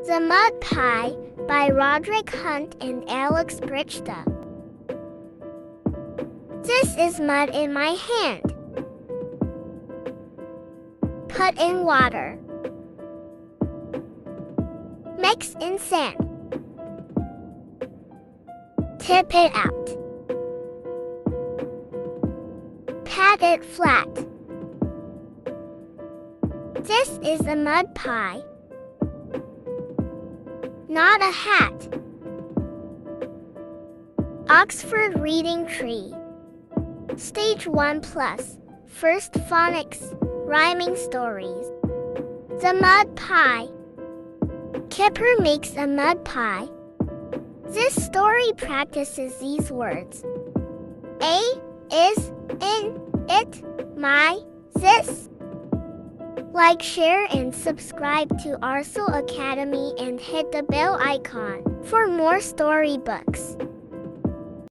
The Mud Pie by Roderick Hunt and Alex Brichta. This is mud in my hand. Put in water. Mix in sand. Tip it out. Pat it flat. This is a mud pie, not a hat. Oxford Reading Tree. Stage 1 Plus. First Phonics. Rhyming Stories. The Mud Pie. Kipper makes a mud pie. This story practices these words. A is in it, my, this. Like, share, and subscribe to Arsal Academy and hit the bell icon for more storybooks.